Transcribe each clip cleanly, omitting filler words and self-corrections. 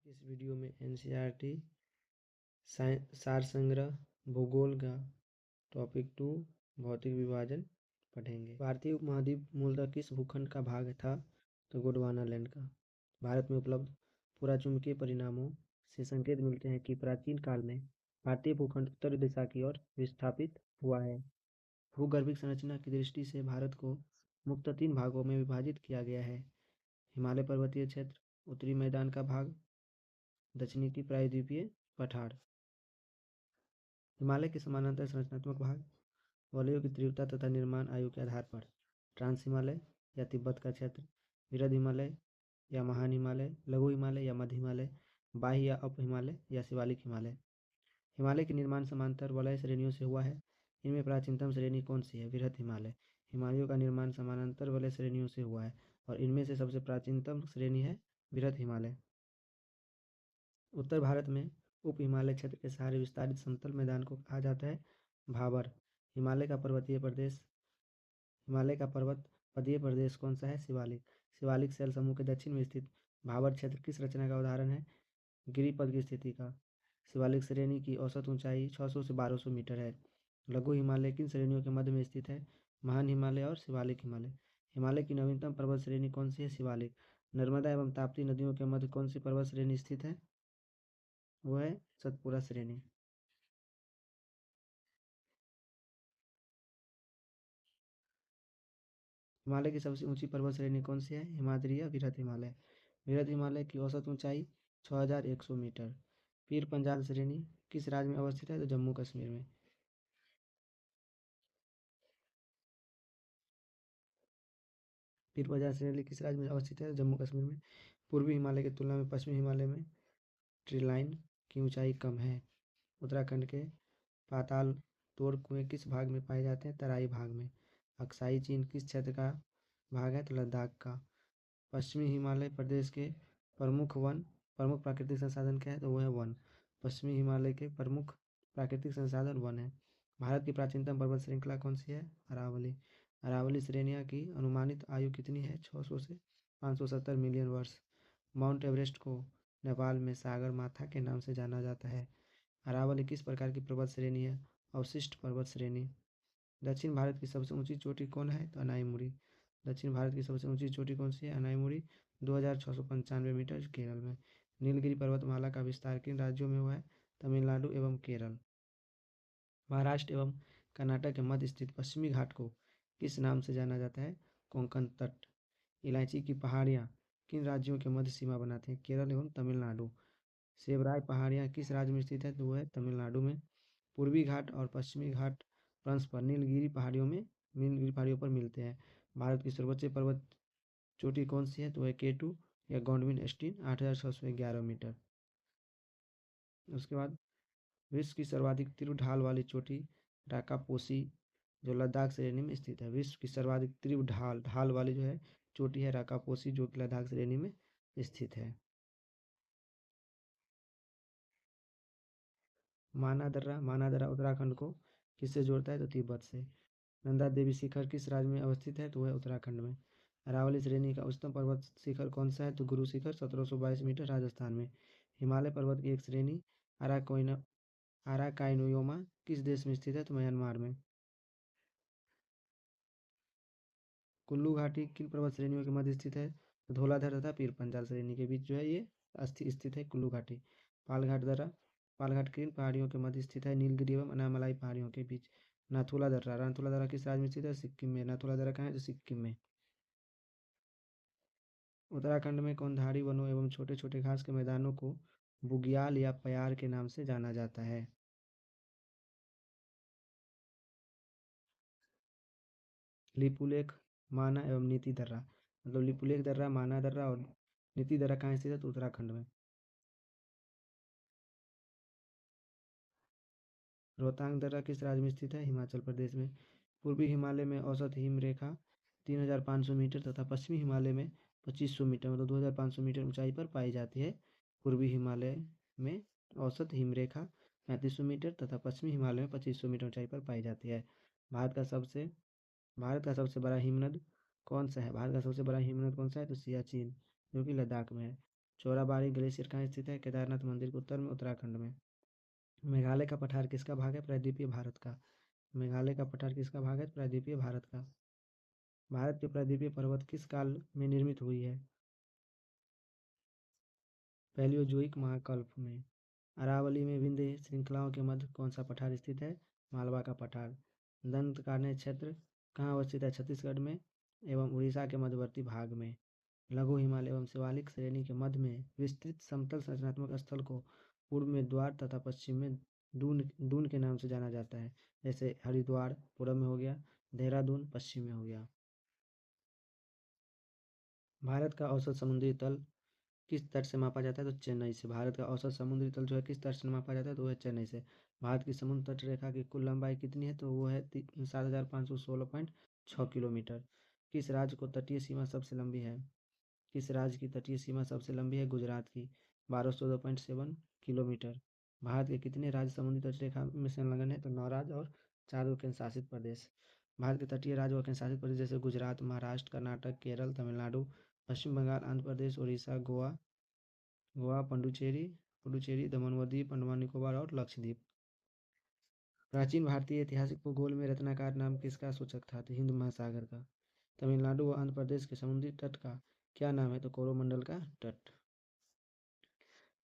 इस वीडियो में एनसीईआरटी सार संग्रह भूगोल का टॉपिक 2 भौतिक विभाजन पढ़ेंगे। भारतीय उपमहाद्वीप मूलतः किस भूखंड का भाग था? तो गोंडवाना लैंड का। भारत में उपलब्ध पुराचुंबकीय परिणामों से संकेत मिलते हैं कि प्राचीन काल में भारतीय भूखंड उत्तर दिशा की ओर विस्थापित हुआ है। भूगर्भिक संरचना की दृष्टि से भारत को मुख्यतः 3 भागों में विभाजित किया गया है: हिमालय पर्वतीय क्षेत्र, उत्तरी मैदान का भाग, दक्षिणी की प्रायद्वीपीय पठार। हिमालय के समानांतर संरचनात्मक भाग वलयों की तीव्रता तथा निर्माण आयु के आधार पर ट्रांस हिमालय या तिब्बत का क्षेत्र, वृहद हिमालय या महान हिमालय, लघु हिमालय या मध्य हिमालय, बाह्य या अप हिमालय या शिवालिक हिमालय। हिमालय के निर्माण समांतर वलय श्रेणियों से हुआ है। इनमें प्राचीनतम श्रेणी कौन सी है? वृहद हिमालय। हिमालयों का निर्माण समानांतर वलय श्रेणियों से हुआ है और इनमें से सबसे प्राचीनतम श्रेणी है वृहद हिमालय। उत्तर भारत में उप हिमालय क्षेत्र के सहारे विस्तारित समतल मैदान को कहा जाता है भाबर। हिमालय का पर्वत पदीय प्रदेश कौन सा है? शिवालिक। शिवालिक शैल समूह के दक्षिण में स्थित भाबर क्षेत्र किस रचना का उदाहरण है? गिरिपद की स्थिति का। शिवालिक श्रेणी की औसत ऊंचाई 600 से 1200 मीटर है। लघु हिमालय किन श्रेणियों के मध्य में स्थित है? महान हिमालय और शिवालिक हिमालय। हिमालय की नवीनतम पर्वत श्रेणी कौन सी है? शिवालिक। नर्मदा एवं ताप्ती नदियों के मध्य कौन सी पर्वत श्रेणी स्थित है? वो है सतपुरा श्रेणी। हिमालय की सबसे ऊंची पर्वत श्रेणी कौन सी है? हिमाद्री या वृहद हिमालय। वृहद हिमालय की औसत ऊंचाई 6100 मीटर। पीर पंजाल श्रेणी किस राज्य में अवस्थित है? तो जम्मू कश्मीर में। पीर पंजाल श्रेणी किस राज्य में अवस्थित है? जम्मू कश्मीर में। पूर्वी हिमालय की तुलना में पश्चिमी हिमालय में ट्री लाइन की ऊंचाई कम है। उत्तराखंड के पाताल तोड़ कुएं किस भाग में पाए जाते हैं? तराई भाग में। अक्साई चीन किस क्षेत्र का भाग है? तो लद्दाख का। पश्चिमी हिमालय प्रदेश के प्रमुख प्राकृतिक संसाधन क्या है? तो वो है वन। पश्चिमी हिमालय के प्रमुख प्राकृतिक संसाधन वन है। भारत की प्राचीनतम पर्वत श्रृंखला कौन सी है? अरावली। अरावली श्रेणियाँ की अनुमानित आयु कितनी है? 600 से 570 मिलियन वर्ष। माउंट एवरेस्ट को नेपाल में सागर माथा के नाम से जाना जाता है। अरावली किस प्रकार की पर्वत श्रेणी है? अवशिष्ट पर्वत श्रेणी। दक्षिण भारत की सबसे ऊंची चोटी कौन है? तो अनाईमुड़ी। दक्षिण भारत की सबसे ऊंची चोटी कौन सी है? अनाईमुड़ी 2695 मीटर केरल में। नीलगिरी पर्वतमाला का विस्तार किन राज्यों में हुआ है? तमिलनाडु एवं केरल। महाराष्ट्र एवं कर्नाटक के मध्य स्थित पश्चिमी घाट को किस नाम से जाना जाता है? कोंकण तट। इलायची की पहाड़ियाँ किन राज्यों के मध्य सीमा बनाती हैं? केरल एवं तमिलनाडु। सेबराय पहाड़ियाँ किस राज्य में स्थित है? तो वो है तमिलनाडु में। पूर्वी घाट और पश्चिमी घाट परस्पर नीलगिरी पहाड़ियों पर मिलते हैं। भारत की सर्वोच्च पर्वत चोटी कौन सी है? तो वह K2 या गॉडविन एस्टीन 8611 मीटर। उसके बाद विश्व की सर्वाधिक तीव्र ढाल वाली चोटी राकापोसी जो लद्दाख श्रेणी में स्थित है। विश्व की सर्वाधिक तीव्र ढाल वाली जो है चोटी है राकापोसी जो कि लद्दाख श्रेणी में स्थित है। माना दर्रा उत्तराखंड को किससे जोड़ता है? तो तिब्बत से। नंदा देवी शिखर किस राज्य में अवस्थित है? तो वह उत्तराखंड में। अरावली श्रेणी का उच्चतम पर्वत शिखर कौन सा है? तो गुरु शिखर 1722 मीटर राजस्थान में। हिमालय पर्वत की एक श्रेणी अराकाइनोमा किस देश में स्थित है? तो म्यांमार में। कुल्लू घाटी किन पर्वत श्रेणियों के मध्य स्थित है? तो धौलाधर तथा पीर पंजाल श्रेणी के बीच जो है ये स्थित है कुल्लू घाटी। पालघाट किन पहाड़ियों के मध्य स्थित है? नीलगिरी एवं अनामलाई पहाड़ियों के बीच। नाथुला दर्रा किस राज्य में स्थित है? सिक्किम में। नाथुला दर्रा कहाँ है? तो सिक्किम में। उत्तराखंड में कौनधारी वनों एवं छोटे छोटे घास के मैदानों को बुग्याल या प्यार के नाम से जाना जाता है। लिपुलेख, माना एवं नीति दर्रा। मतलब लिपुलेख दर्रा, माना दर्रा और नीति दर्रा कहाँ स्थित है? तो उत्तराखंड में। रोहतांग दर्रा किस राज्य में स्थित है? हिमाचल प्रदेश में। पूर्वी हिमालय में औसत हिम रेखा 3500 मीटर तथा पश्चिमी हिमालय में 2500 मीटर मतलब 2500 मीटर ऊंचाई पर पाई जाती है। पूर्वी हिमालय में औसत हिम रेखा 3500 मीटर तथा पश्चिमी हिमालय में 2500 मीटर ऊंचाई पर पाई जाती है। भारत का सबसे बड़ा हिमनद कौन सा है? भारत का सबसे बड़ा हिमनद कौन सा है? तो सियाचिन जो कि लद्दाख में है। चोराबाड़ी ग्लेशियर कहाँ स्थित है? केदारनाथ मंदिर के उत्तर में, उत्तराखंड में। मेघालय का पठार किसका भाग है? प्रायद्वीपीय भारत का। मेघालय का पठार किसका भाग है? प्रायद्वीपीय भारत का। भारत के प्रायद्वीपीय पर्वत किस काल में निर्मित हुई है? पैलियोजोइक महाकल्प में। अरावली में विंध्य श्रृंखलाओं के मध्य कौन सा पठार स्थित है? मालवा का पठार। दंतकार्य क्षेत्र कहाँ अवस्थित है? छत्तीसगढ़ में एवं उड़ीसा के मध्यवर्ती भाग में। लघु हिमालय एवं शिवालिक श्रेणी के मध्य में विस्तृत समतल संरचनात्मक स्थल को पूर्व में द्वार तथा पश्चिम में दून दून के नाम से जाना जाता है। जैसे हरिद्वार पूर्व में हो गया, देहरादून पश्चिम में हो गया। भारत का औसत समुद्री तल किस तट से मापा जाता है? तो चेन्नई से। भारत का औसत समुद्री तल जो है किस तट से मापा जाता है? तो वह है चेन्नई से। भारत की समुद्र तट रेखा की कुल लंबाई कितनी है? तो वो है 7516.6 किलोमीटर। किस राज्य को तटीय सीमा सबसे लंबी है? किस राज्य की तटीय सीमा सबसे लंबी है? गुजरात की 1214.7 किलोमीटर। भारत के कितने राज्य समुद्री तट रेखा में संलग्न है? तो 9 राज्य और 4 केंद्र शासित प्रदेश। भारत के तटीय राज्य और केंद्र शासित प्रदेश जैसे गुजरात, महाराष्ट्र, कर्नाटक, केरल, तमिलनाडु, पश्चिम बंगाल, आंध्र प्रदेश, उड़ीसा, गोवा, पुडुचेरी, दमन व दीव, अंडमान निकोबार और लक्षद्वीप। प्राचीन भारतीय ऐतिहासिक भूगोल में रत्नाकर नाम किसका सूचक था? तो हिंद महासागर का। तमिलनाडु व आंध्र प्रदेश के समुद्री तट का क्या नाम है? तो कोरोमंडल का तट।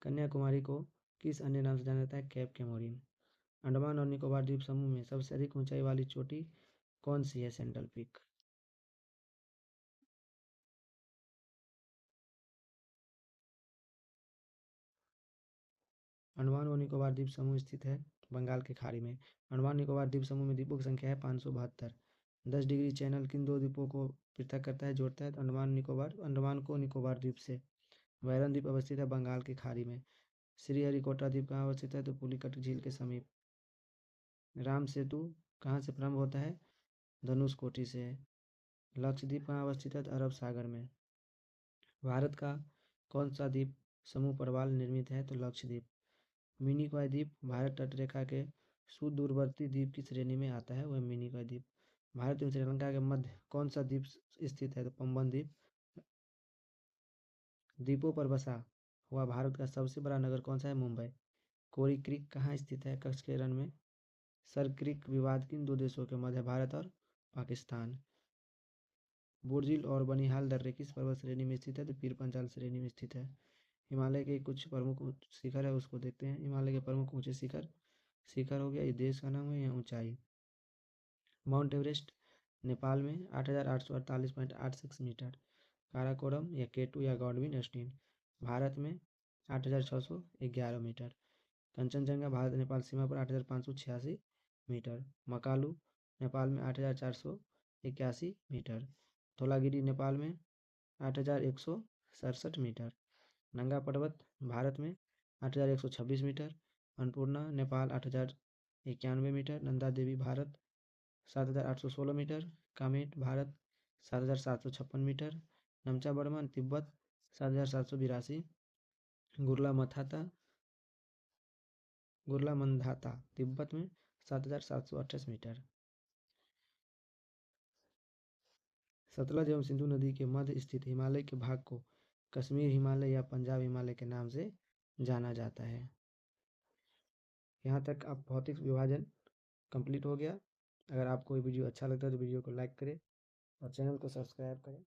कन्याकुमारी को किस अन्य नाम से जाना जाता है? Cap Comorin. अंडमान और निकोबार द्वीप समूह में सबसे अधिक ऊंचाई वाली चोटी कौन सी है? Central peak. अंडमान और निकोबार द्वीप समूह स्थित है बंगाल की खाड़ी में। अंडमान निकोबार द्वीप समूह में द्वीपों की संख्या है 572। 10 डिग्री चैनल किन दो द्वीपों को पृथक करता है, जोड़ता है? तो अंडमान को निकोबार द्वीप से। वैरन द्वीप अवस्थित है बंगाल की खाड़ी में। श्रीहरिकोटा द्वीप कहाँ अवस्थित है? तो पुलिकट झील के समीप। राम सेतु कहाँ से प्रारंभ होता है? धनुषकोटी से। लक्षद्वीप कहाँ अवस्थित है? तो अरब सागर में। भारत का कौन सा द्वीप समूह प्रवाल निर्मित है? तो लक्षद्वीप। मिनिकॉय द्वीप भारत तटरेखा के सुदूरवर्ती द्वीप की श्रेणी में आता है, वह मिनिकॉय द्वीप। भारत एवं श्रीलंका के मध्य कौन सा द्वीप स्थित है? तो पंबन द्वीप। द्वीपों पर बसा हुआ भारत का सबसे बड़ा नगर कौन सा है? मुंबई। कोरी क्रीक कहाँ स्थित है? कच्छ के रण में। सर क्रीक विवाद किन दो देशों के मध्य है? भारत और पाकिस्तान। बुर्जिल और बनिहाल दर्रे किस पर्वत श्रेणी में स्थित है? तो पीर पंजाल श्रेणी में स्थित है। हिमालय के कुछ प्रमुख शिखर है, उसको देखते हैं। हिमालय के प्रमुख ऊंचे शिखर शिखर हो गया, ये देश का नाम है, या ऊंचाई। माउंट एवरेस्ट नेपाल में 8848.86 मीटर। काराकोरम या केटू या गॉडविन एस्टीन भारत में 8611 मीटर। कंचनजंगा भारत नेपाल सीमा पर 8586 मीटर। मकालू नेपाल में 8481 मीटर। धौलागिरी नेपाल में 8167 मीटर। नंगा पर्वत भारत में 8126 metre. Annapurna Nepal 8091 metre. Nanda Devi Bharat 7816 metre. Kamet Bharat 7756 metre. Namcha Burman Tibet 7782। गुरला मथाता गुरला Mandhata Tibet में 7728 मीटर। सतलज एवं सिंधु नदी के मध्य स्थित हिमालय के भाग को कश्मीर हिमालय या पंजाब हिमालय के नाम से जाना जाता है। यहाँ तक आप भौतिक विभाजन कंप्लीट हो गया। अगर आपको ये वीडियो अच्छा लगता है तो वीडियो को लाइक करें और चैनल को सब्सक्राइब करें।